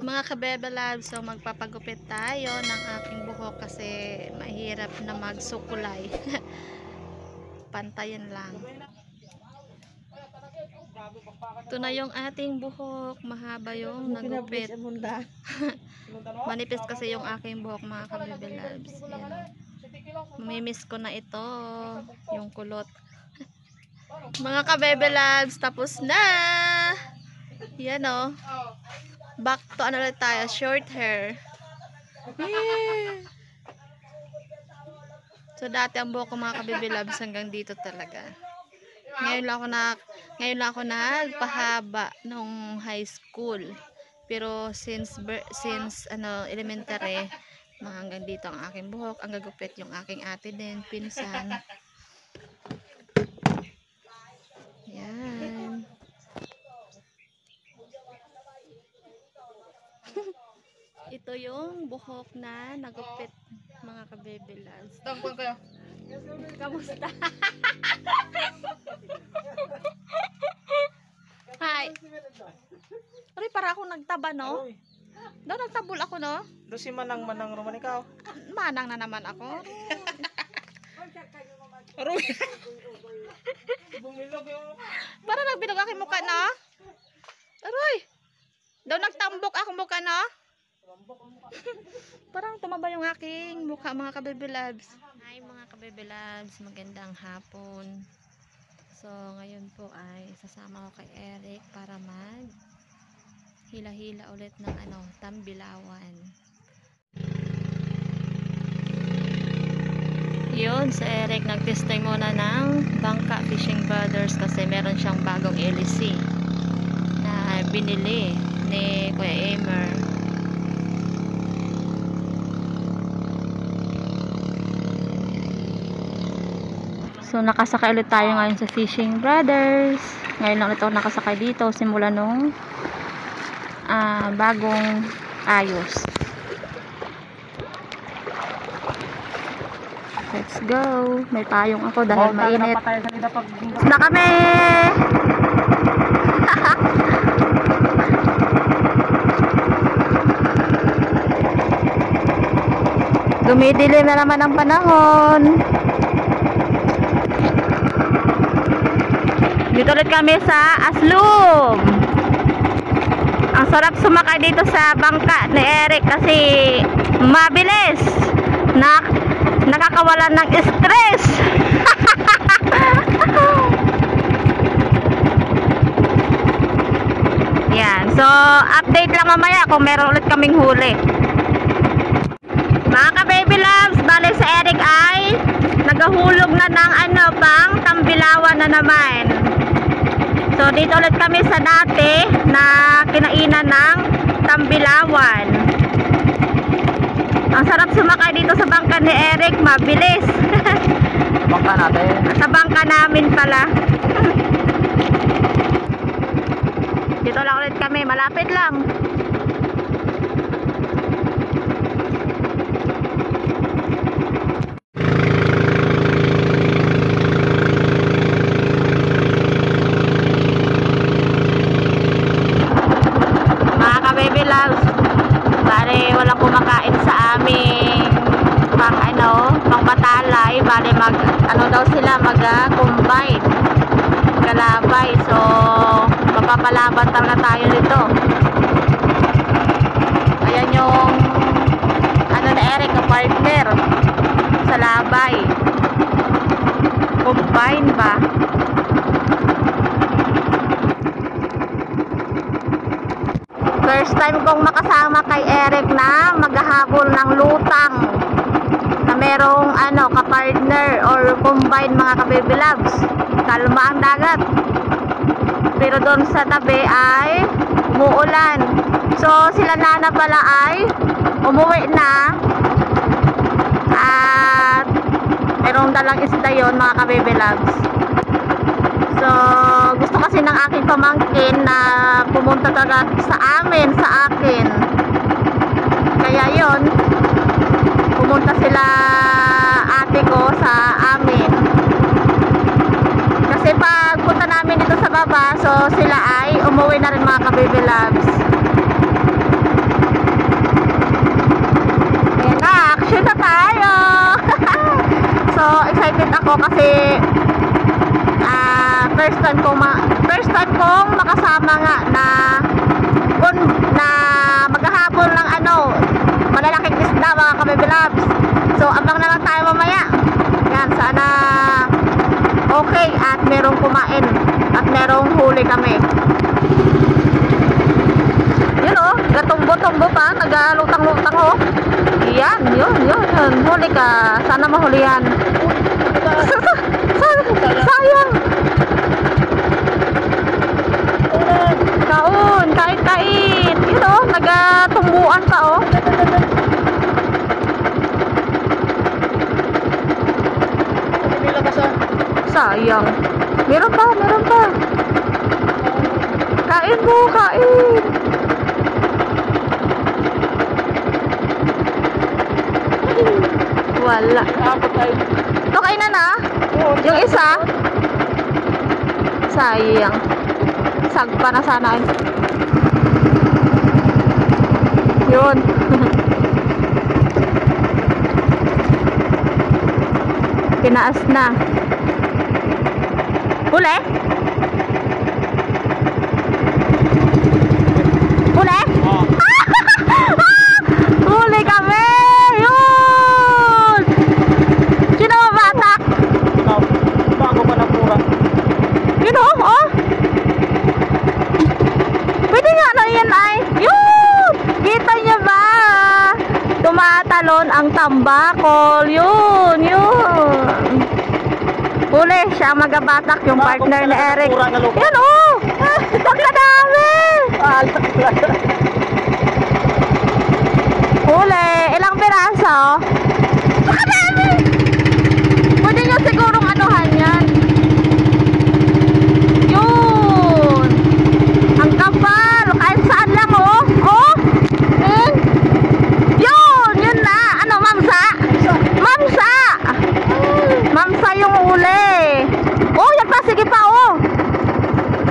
Mga kabebe loves, so magpapagupit tayo ng aking buhok kasi mahirap na magsukulay. Pantayan lang. Ito na yung ating buhok. Mahaba yung nagupit. Manipis kasi yung aking buhok, mga kabebe loves. Yan. Mamimiss ko na ito. Yung kulot. Mga kabebe loves, tapos na! Yan o. Back to ano ulit tayo, short hair. Yeah. So dati ang buhok ko, mga kabebe loves, hanggang dito talaga. Ngayon lang ako nagpahaba nung high school. Pero since elementary, hanggang dito ang aking buhok. Ang gagupit yung aking ate din, pinsan. Yan. Ito yung buhok na nagupit, mga kabebe loves. Tangkuan kayo. Kamusta? Hi. Pare, para ako nagtaba, no? Daw nagtabol ako, no? Do si manang roman ikaw. Manang na naman ako. Aroy. Bumilog yung. Para nagbilog aking mukha, no? Aroy. Daw nagtambok ako mukha, no? Parang tumaba yung aking mukha, mga kabebe loves. Hi mga kabebe loves, magandang hapon. So ngayon po ay sasama ko kay Eric para mag hila-hila ulit ng tambilawan. Yun, sa Eric nagtesting muna ng Bangka Fishing Brothers kasi meron siyang bagong LC na binili ni Kuya Emer. So nakasakay ulit tayo ngayon sa Fishing Brothers. Ngayon lang ulit ako nakasakay dito simula nung bagong ayos. Let's go. May payong ako dahil mainit. Na kami! Dumidilim na naman ang panahon. Dito ulit kami sa Aslum. Ang sarap sumakay dito sa bangka ni Eric kasi mabilis. Nakakawalan ng stress. Yan. So, update lang mamaya kung meron ulit kaming huli. Mga ka-baby loves, bale sa Eric ay nagahulog na ng pang tambilawan na naman. So dito ulit kami sa dati na kinainan ng tambilawan. Ang sarap sumakay dito sa bangka ni Eric, mabilis. Bangka natin. Sa bangka namin pala. Dito lang ulit kami, malapit lang. Bale walang kumakain sa aming pang batalay. Bale daw sila mag-combine kalabay. So mapapalaban talaga tayo nito. Ayan yung ni Eric na partner sa labay. Combine ba? First time kong makasama kay Eric na maghahabol ng lutang na merong kapartner or combine, mga kabebe loves. Kalma ang dagat. Pero doon sa tabi ay umuulan. So sila nana pala ay umuwi na. At merong dalang isda yon, mga kabebe loves. So gusto kasi ng aking pamangkin na pumunta talaga sa akin. Kaya yon, pumunta sila ate ko sa amin. Kasi pag punta namin dito sa baba, so sila ay umuwi na rin, mga ka-baby loves. ako kasi first time kong makasama nga na maghahabol ng malalaking isda mga kabibilabs. So abang na lang tayo mamaya. Yan, sana okay at merong kumain at merong huli kami. Yun oh, gatumbo-tumbo pa, nagalutang-lutang oh. Yan, yun. Huli ka. Sana mahuli yan. Sayang. Kain. Yun oh, nagatumbuan pa oh. Sayang. Meron pa. Kain mo. Wala. Ito kainan na? Yung isa? Sayang. Sagpa na sana yun. Pinaas na. Huli? Huli kami! Yun! Sino mabatak? Bago pa na pura. Yun oh! Pwede nga na yan ay. Yun! Kita niyo ba? Tumatalon ang tambakol. Yun! Huli, siya ang magabatak, yung partner ni Eric. Yan oh! Pagkadami! Huli, ilang piraso? Pagkadami! Pwede nyo sigurong anuhan yan. Yun! Ang kapal! Kahit saan lang oh! Oh! Yun na! Ano, mamsa? Mamsa yung huli. Oh, yan pa. Sige pa, oh.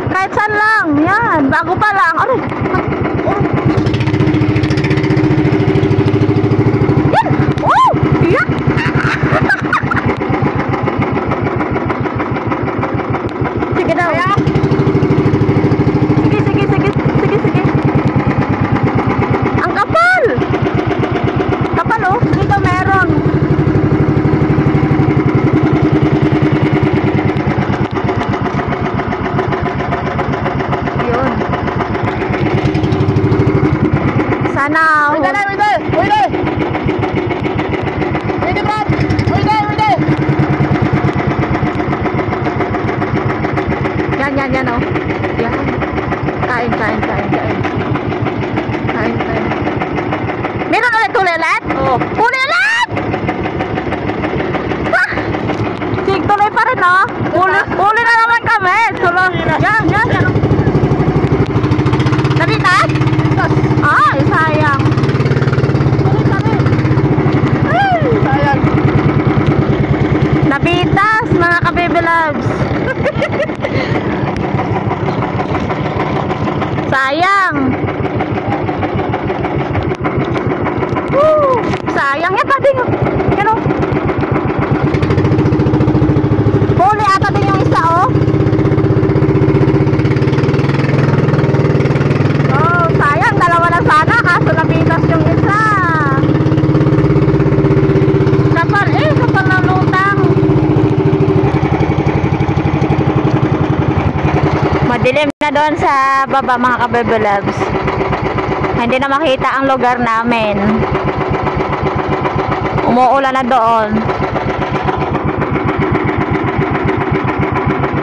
Kahit saan lang. Yan. Bago pa lang. Ano? Yan. Oh! Yan. Sige daw. Sige. Ang kapal. Kapal, oh. Dito meron. Sana yan oh. Yan. Kain. Meron ulit ulit? Oo. Ulit! Tuloy pa rin oh. Uli na naman kami. Yan. Nabitas? Ay, sayang. Nabitas, mga kabibilabs. Sayang. Sayang yan pati. Yan o. Huli ata din yung isa oh. Oh, sayang. Dalawa na sana kaso nabitas yung isa. Kapal na lutang. Madilim na doon sa baba mga kabibilabs. Hindi na makita ang lugar namin. Umuulan na doon.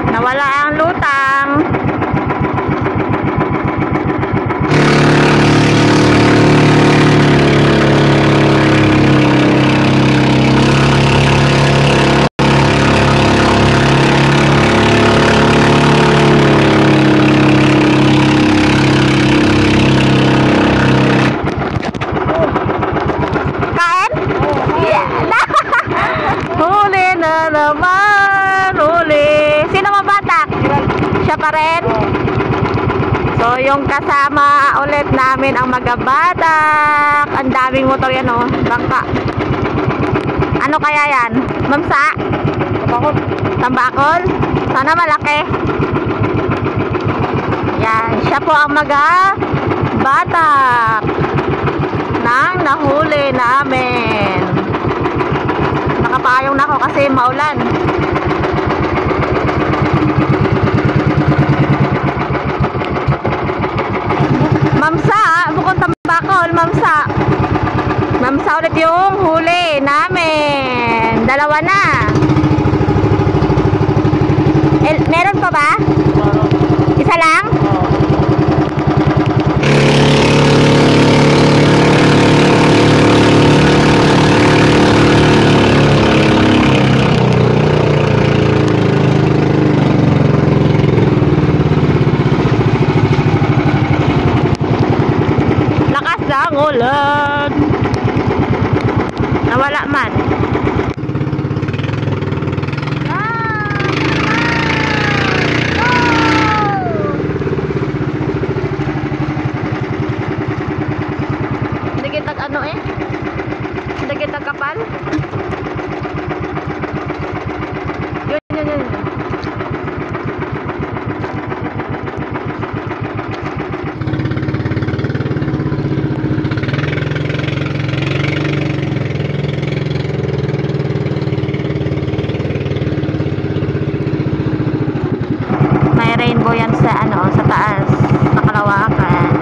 Nawala ang lutang. Siya pa rin. So yung kasama ulit namin ang magabatak. Ang daming motor yan oh. Bangka. Ano kaya yan? Mamsa? Tabakol. Tambakol. Sana malaki. Yan, siya po ang batak ng nahuli namin. Nakapayong na ako kasi maulan. Mamsa, bukod tambakol, mamsa. Mamsa ulit yung huli namin. Dalawa na. Meron pa ba? Isa lang? Lakas ng ulan. Nawala man. Ano eh? Hindi kita kapal? Yun. May rainbow yan sa ano, sa taas, sa Kalawakan,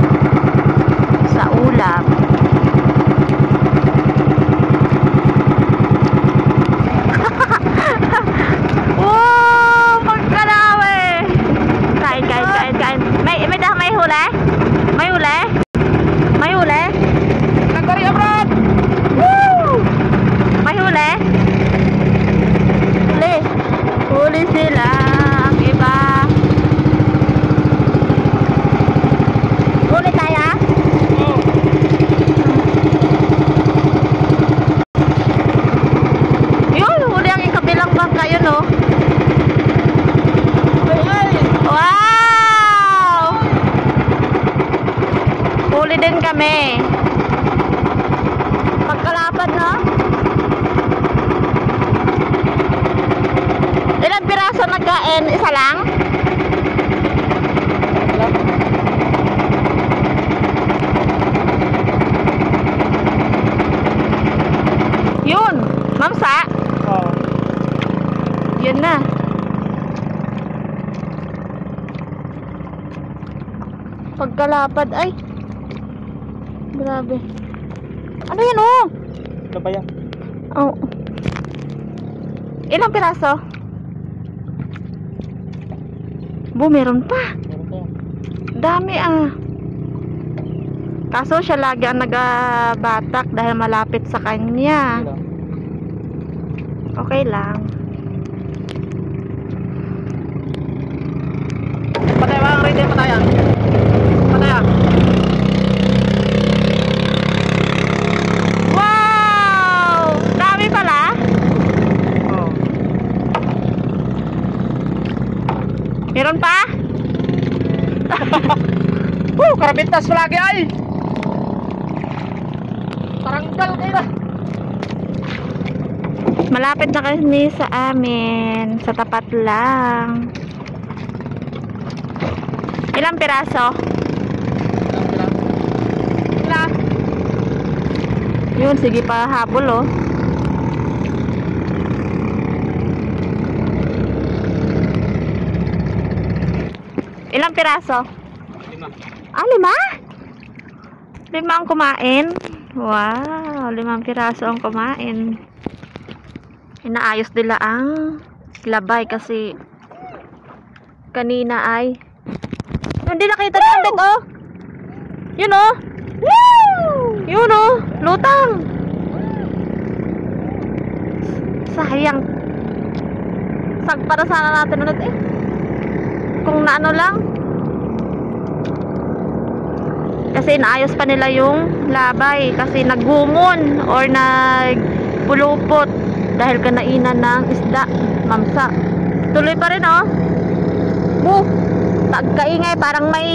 sa ulap. Huli sila ang iba. Huli tayo? Yun, huli ang ikabilang bangka yun oh. Wow! Huli din kami. Pagkalapad no? Ilang piraso nagkain? Isa lang? Yun! Mamsa? Oo. Yun na. Pagkalapad ay. Grabe. Ano yan oh? Ano ba yan? Oh. Ilang piraso? Meron pa. Meron pa yan. Dami ah. Kaso siya lagi ang nagabatak dahil malapit sa kanya. Sige lang. Okay lang. Patay ba ang ready? Patayan. Patayan. Wow! Dami pala. Oo. Meron pa? Karabintas lagi ay. Taranggal kayo na. Malapit na kami sa amin. Sa tapat lang. Ilang piraso? Ilan? Yun, sige pa habol oh. Ilang piraso? 5. Ah, 5? 5 ang kumain? Wow, 5 piraso ang kumain. Inaayos nila ang labay kasi kanina ay hindi nakita na ulit oh. Yun oh. Yun oh, lutang. Sayang. Sagpara sana natin ulit eh. Kung naano lang. Kasi inaayos pa nila yung labay kasi naggumon or nagpulupot dahil kanainan ng isda, mamsa. Tuloy pa rin oh. Tagkaingay, parang may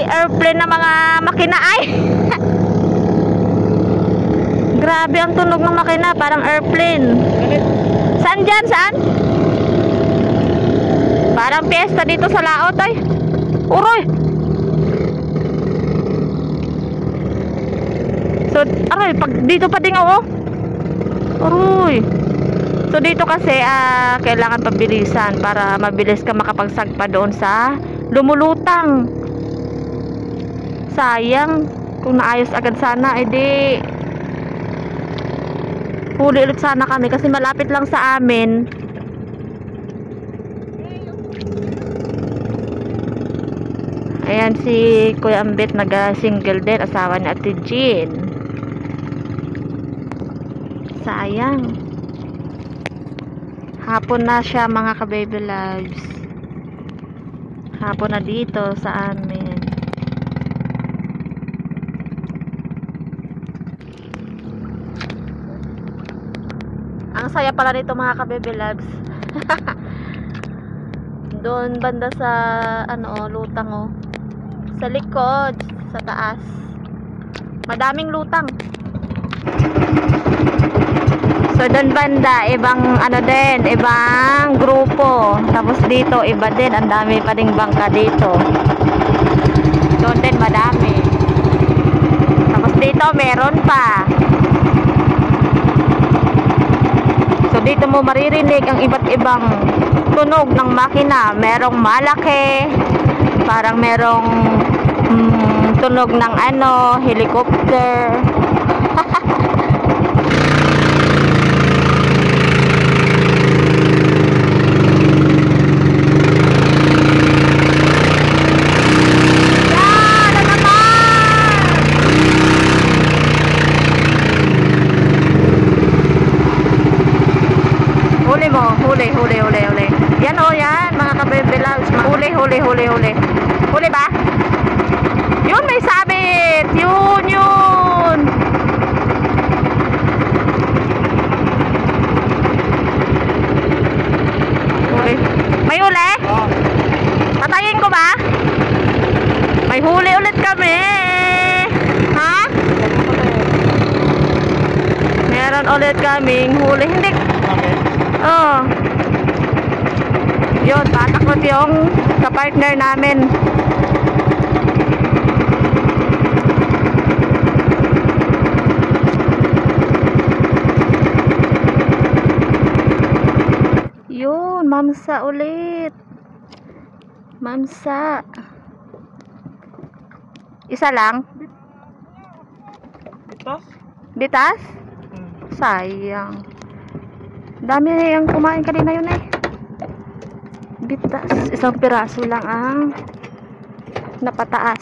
airplane na mga makina ay. Grabe ang tunog ng makina, parang airplane. Saan dyan? Saan? Parang piyesta dito sa laot ay. Uroy. So, aray, pag dito pa din ako. Uroy. So dito kasi kailangan pabilisan para mabilis ka makapagsagpa doon sa lumulutang. Sayang, kung naayos agad sana, edi huli ulit sana kami kasi malapit lang sa amin. Ayan si Kuya Ambet, nag-single din, asawa ni Ate Jean. Sayang. Hapon na siya mga ka-baby loves. Hapon na dito sa amin. Ang saya pala nito mga ka-baby loves. Doon banda sa lutang oh. Sa likod, sa taas. Madaming lutang. So doon banda, ibang ibang grupo. Tapos dito, iba din, ang dami pa ding bangka dito. Doon din madami. Tapos dito, meron pa. So dito mo maririnig ang iba't ibang tunog ng makina. Merong malaki, parang merong tunog ng helicopter. Huli. Yan o, yan, mga ka-baby loves. Huli. Huli ba? Yun, may sabit. Yun. Huli. May huli? Patayin ko ba? May huli ulit kami. Ha? Meron ulit kaming huli. Hindi. Oh. Yun, tatakot yung kapartner namin. Yun, mamsa ulit. Mamsa. Isa lang? Bitas? Sayang. Dami na yung kumain kanina yun eh. Bitas. Isang piraso lang ang napataas.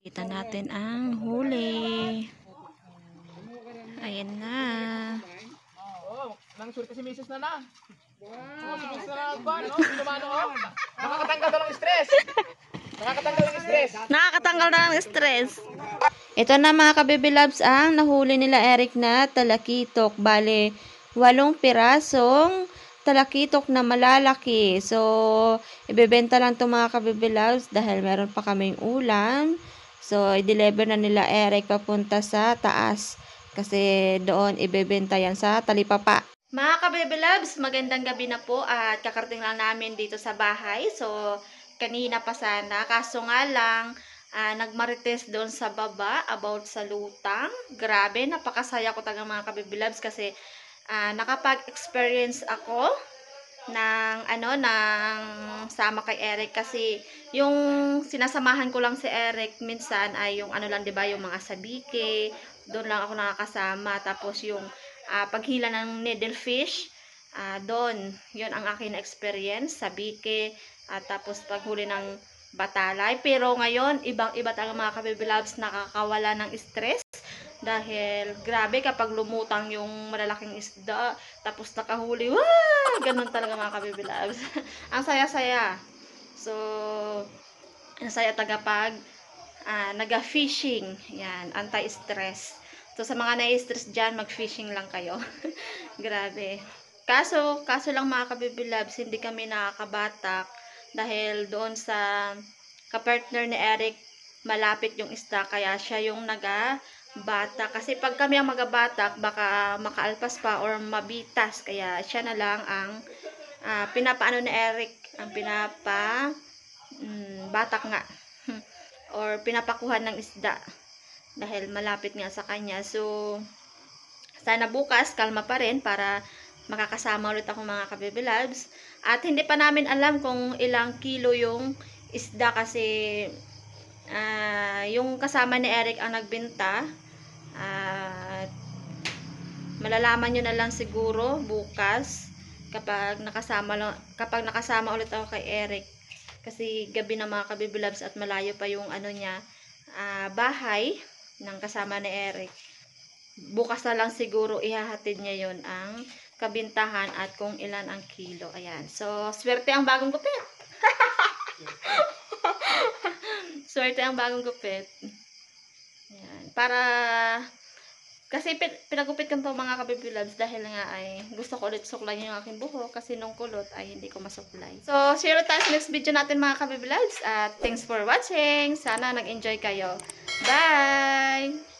Kita natin ang huli. Ayan na. Oh, nang surti si Mrs. na. Oh, si Mrs. na ba, no? Lumano oh. Nakakatanggal daw ng stress. Nakakatanggal na ng stress. Ito na mga ka-baby loves ang nahuli nila Eric na talakitok. Bale, 8 pirasong talakitok na malalaki. So, ibebenta lang itong mga ka-baby loves dahil meron pa kaming ulam. So, i-deliver na nila Eric papunta sa taas. Kasi doon ibebenta yan sa talipapa. Mga ka-baby loves, magandang gabi na po at kakarating lang namin dito sa bahay. So, kanina pa sana. Kaso nga lang, nagmarites doon sa baba about sa lutang. Grabe, napakasaya ko talaga mga ka-baby loves kasi nakapag-experience ako ng sama kay Eric kasi yung sinasamahan ko lang si Eric minsan ay yung lang 'di ba yung mga sabike, doon lang ako nakakasama tapos yung paghila ng needlefish, doon yun ang akin na experience sabike at tapos paghuli ng batalay pero ngayon ibang-iba talaga mga ka-baby loves nakakawala ng stress dahil grabe kapag lumutang yung malalaking isda tapos nakahuli, wow! Ganun talaga mga ka-baby loves. Ang saya-saya. So, ang saya talaga pag naga-fishing. Yan, anti-stress. So, sa mga nai-stress dyan, mag-fishing lang kayo. Grabe. Kaso lang mga ka-baby loves, hindi kami nakakabatak dahil doon sa kapartner ni Eric, malapit yung isda, kaya siya yung naga-batak. Kasi pag kami ang magabatak, baka makaalpas pa or mabitas. Kaya siya na lang ang pinapaano ni Eric, ang batak nga. Or pinapakuhan ng isda. Dahil malapit nga sa kanya. So, sana bukas, kalma pa rin para makakasama ulit ako mga ka-baby loves. At hindi pa namin alam kung ilang kilo yung isda kasi yung kasama ni Eric ang nagbenta. At malalaman nyo na lang siguro bukas kapag nakasama ulit ako kay Eric. Kasi gabi na mga ka-baby loves at malayo pa yung niya, bahay ng kasama ni Eric. Bukas na lang siguro ihahatid niya yon ang kabintahan at kung ilan ang kilo. Ayan. So, swerte ang bagong gupit. Swerte ang bagong gupit. Ayan. Kasi pinagupit ko to mga ka-baby loves dahil nga ay gusto ko ulit suklay yung aking buhok kasi nung kulot ay hindi ko masuklay. So, see you tayo sa next video natin mga ka-baby loves. Thanks for watching. Sana nag-enjoy kayo. Bye!